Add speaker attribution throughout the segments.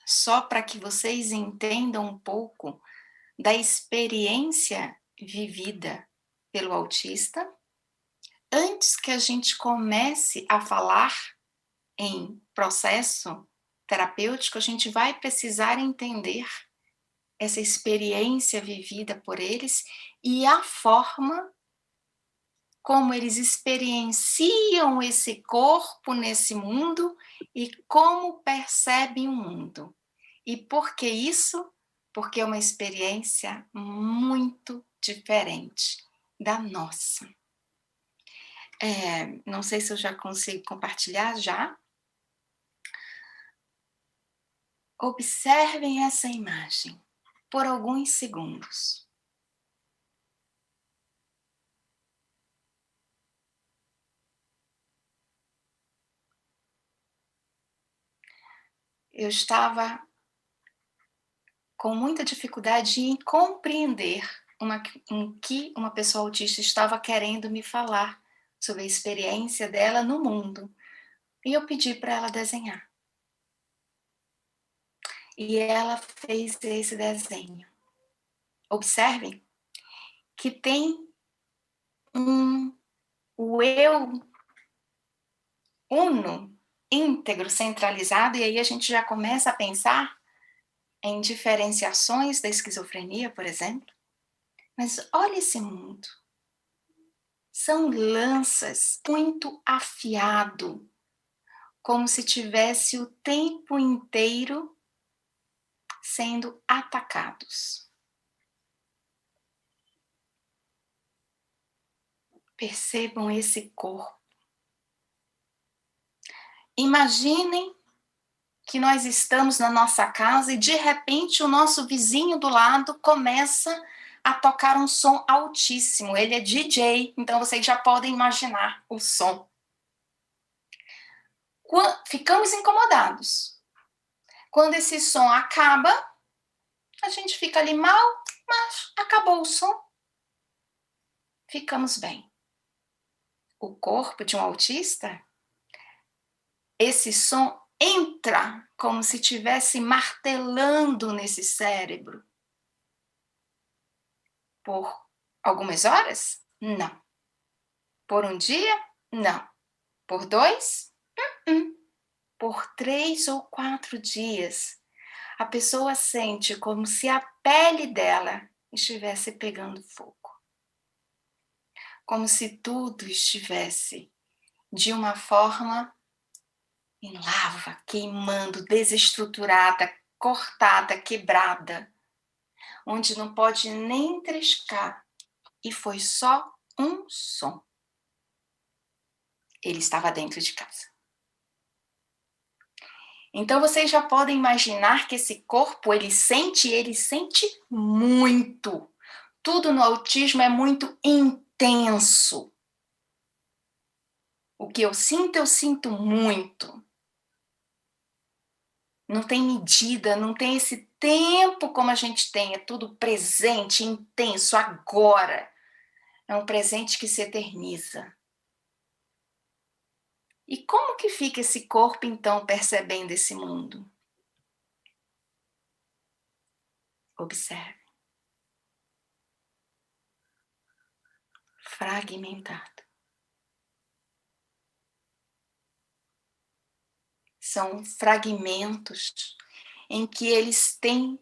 Speaker 1: só para que vocês entendam um pouco da experiência vivida pelo autista, antes que a gente comece a falar em processo terapêutico, a gente vai precisar entender essa experiência vivida por eles e a forma como eles experienciam esse corpo nesse mundo e como percebem o mundo. E por que isso? Porque é uma experiência muito diferente da nossa. Não sei se eu já consigo compartilhar já. Observem essa imagem por alguns segundos. Eu estava com muita dificuldade em compreender em que uma pessoa autista estava querendo me falar sobre a experiência dela no mundo. E eu pedi para ela desenhar. E ela fez esse desenho. Observem que tem o eu uno, íntegro, centralizado, e aí a gente já começa a pensar em diferenciações da esquizofrenia, por exemplo. Mas olha esse mundo. São lanças muito afiado, como se tivesse o tempo inteiro sendo atacados. Percebam esse corpo. Imaginem que nós estamos na nossa casa e de repente o nosso vizinho do lado começa a tocar um som altíssimo. Ele é DJ, então vocês já podem imaginar o som. Ficamos incomodados. Quando esse som acaba, a gente fica ali mal, mas acabou o som. Ficamos bem. O corpo de um autista, esse som entra como se estivesse martelando nesse cérebro. Por algumas horas? Não. Por um dia? Não. Por 2? Por 3 ou 4 dias. A pessoa sente como se a pele dela estivesse pegando fogo. Como se tudo estivesse de uma forma em lava, queimando, desestruturada, cortada, quebrada, onde não pode nem triscar. E foi só um som. Ele estava dentro de casa. Então vocês já podem imaginar que esse corpo, ele sente muito. Tudo no autismo é muito intenso. O que eu sinto muito. Não tem medida, não tem esse tempo como a gente tem, é tudo presente, intenso, agora. É um presente que se eterniza. E como que fica esse corpo, então, percebendo esse mundo? Observe. Fragmentado. São fragmentos em que eles têm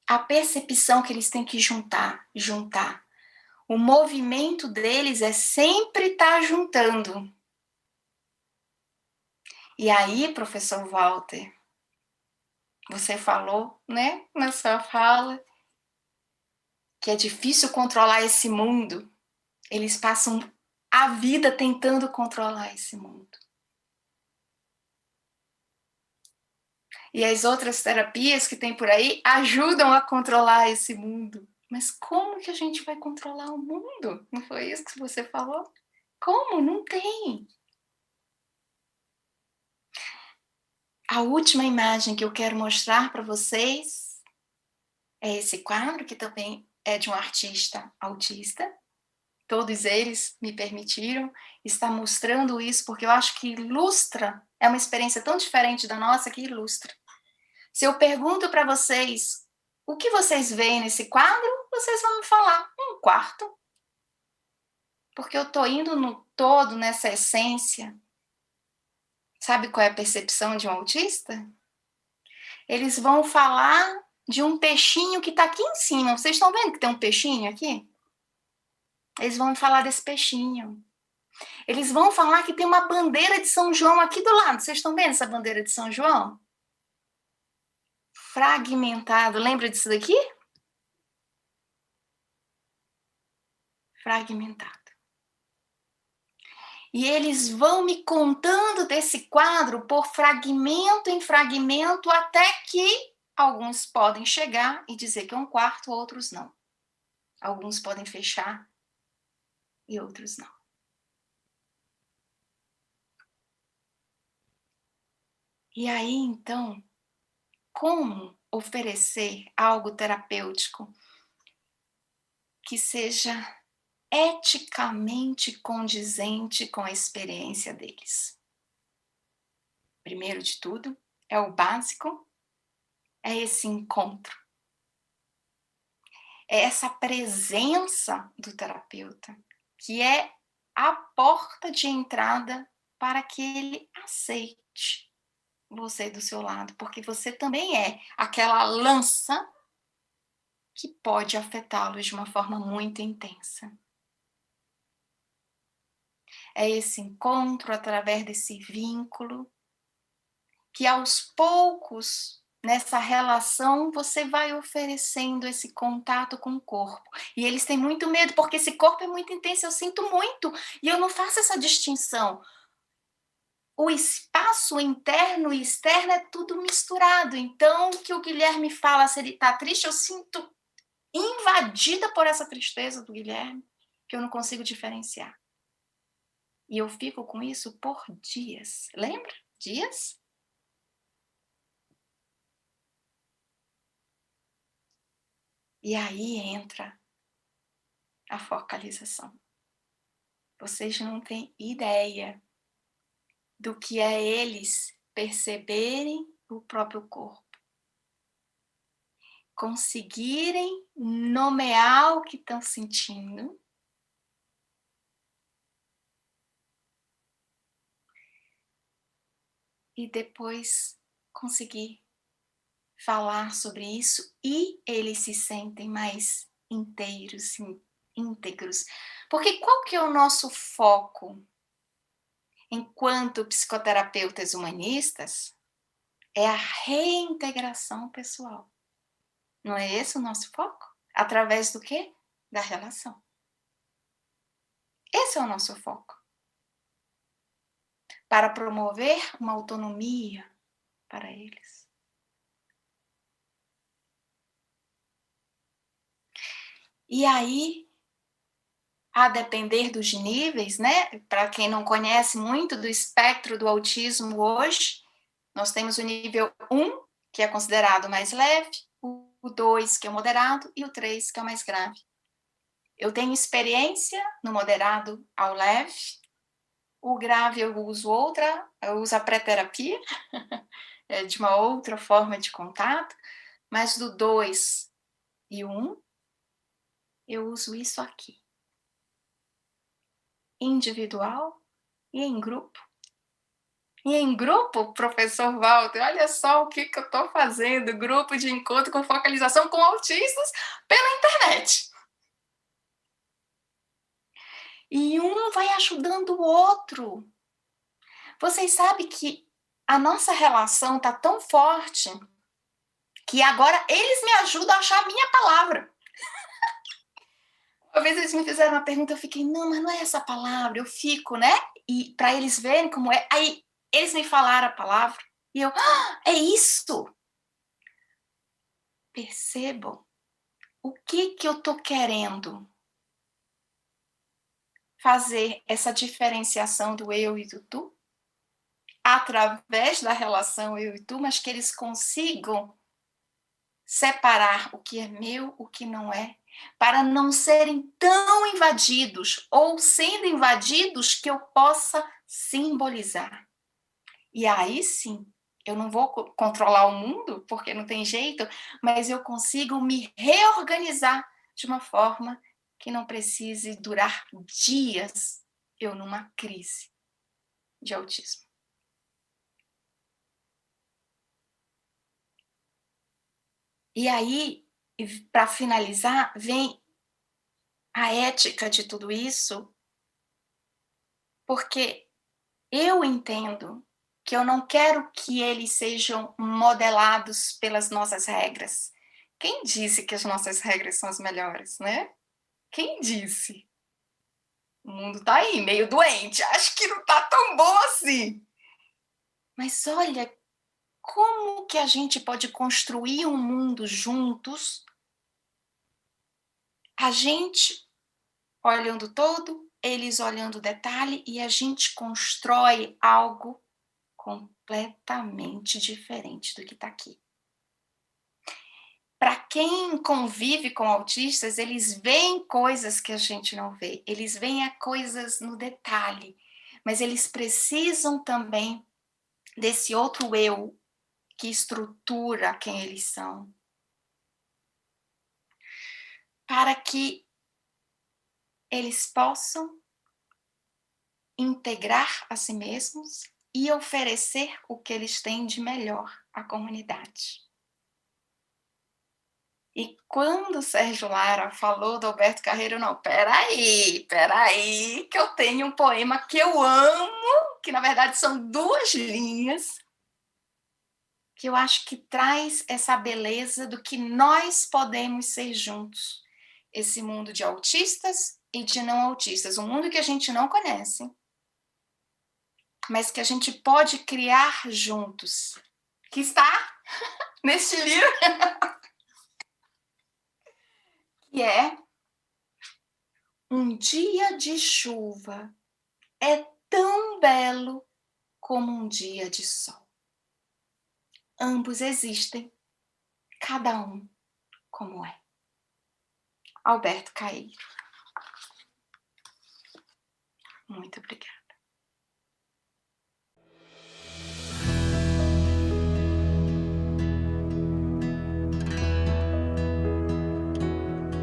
Speaker 1: a percepção que eles têm que juntar. O movimento deles é sempre estar juntando. E aí, professor Walter, você falou, né, na sua fala, que é difícil controlar esse mundo. Eles passam a vida tentando controlar esse mundo. E as outras terapias que tem por aí ajudam a controlar esse mundo. Mas como que a gente vai controlar o mundo? Não foi isso que você falou? Como? Não tem. A última imagem que eu quero mostrar para vocês é esse quadro, que também é de um artista autista. todos eles me permitiram estar mostrando isso, porque eu acho que ilustra, é uma experiência tão diferente da nossa que ilustra. Se eu pergunto para vocês o que vocês veem nesse quadro, vocês vão me falar um quarto, porque eu estou indo no todo, nessa essência. Sabe qual é a percepção de um autista? Eles vão falar de um peixinho que está aqui em cima. Vocês estão vendo que tem um peixinho aqui? Eles vão me falar desse peixinho. Eles vão falar que tem uma bandeira de São João aqui do lado. Vocês estão vendo essa bandeira de São João? Fragmentado. Lembra disso daqui? Fragmentado. E eles vão me contando desse quadro por fragmento em fragmento, até que alguns podem chegar e dizer que é um quarto, outros não. Alguns podem fechar e outros não. E aí, então, como oferecer algo terapêutico que seja eticamente condizente com a experiência deles? Primeiro de tudo, é o básico, é esse encontro, é essa presença do terapeuta, que é a porta de entrada para que ele aceite você do seu lado, porque você também é aquela lança que pode afetá-los de uma forma muito intensa. É esse encontro através desse vínculo que aos poucos, nessa relação, você vai oferecendo esse contato com o corpo. E eles têm muito medo, porque esse corpo é muito intenso, eu sinto muito, e eu não faço essa distinção. O espaço interno e externo é tudo misturado. Então, o que o Guilherme fala, se ele está triste, eu sinto invadida por essa tristeza do Guilherme, que eu não consigo diferenciar. E eu fico com isso por dias. Lembra? Dias? E aí entra a focalização. Vocês não têm ideia do que é eles perceberem o próprio corpo, conseguirem nomear o que estão sentindo e depois conseguir falar sobre isso, e eles se sentem mais inteiros, íntegros. Porque qual que é o nosso foco enquanto psicoterapeutas humanistas? É a reintegração pessoal. Não é esse o nosso foco? Através do quê? Da relação. Esse é o nosso foco. Para promover uma autonomia para eles. E aí, a depender dos níveis, né? Para quem não conhece muito do espectro do autismo hoje, nós temos o nível 1, que é considerado mais leve, o 2, que é o moderado, e o 3, que é o mais grave. Eu tenho experiência no moderado ao leve, o grave eu uso a pré-terapia, de uma outra forma de contato, mas do 2 e 1, eu uso isso aqui. Individual e em grupo. E em grupo, professor Walter, olha só o que eu estou fazendo, grupo de encontro com focalização com autistas pela internet. E um vai ajudando o outro. Vocês sabem que a nossa relação está tão forte que agora eles me ajudam a achar a minha palavra. Uma vez eles me fizeram uma pergunta, eu fiquei, não, mas não é essa palavra, eu fico, né? E para eles verem como é, aí eles me falaram a palavra, e eu, é isso! Percebam o que eu tô querendo fazer essa diferenciação do eu e do tu, através da relação eu e tu, mas que eles consigam separar o que é meu, o que não é, para não serem tão invadidos ou sendo invadidos que eu possa simbolizar. E aí sim, eu não vou controlar o mundo, porque não tem jeito, mas eu consigo me reorganizar de uma forma que não precise durar dias eu numa crise de autismo. E aí, para finalizar, vem a ética de tudo isso, porque eu entendo que eu não quero que eles sejam modelados pelas nossas regras. Quem disse que as nossas regras são as melhores, né? Quem disse? O mundo tá aí, meio doente, acho que não tá tão bom assim. Mas olha, como que a gente pode construir um mundo juntos, a gente olhando todo, eles olhando o detalhe, e a gente constrói algo completamente diferente do que está aqui. Para quem convive com autistas, eles veem coisas que a gente não vê, eles veem coisas no detalhe, mas eles precisam também desse outro eu que estrutura quem eles são, para que eles possam integrar a si mesmos e oferecer o que eles têm de melhor à comunidade. E quando o Sérgio Lara falou do Alberto Carreiro, não, peraí, que eu tenho um poema que eu amo, que na verdade são 2 linhas, que eu acho que traz essa beleza do que nós podemos ser juntos. Esse mundo de autistas e de não autistas, um mundo que a gente não conhece, mas que a gente pode criar juntos, que está neste livro, que é Um dia de chuva é tão belo como um dia de sol. Ambos existem, cada um como é. Alberto Caeiro. Muito obrigada.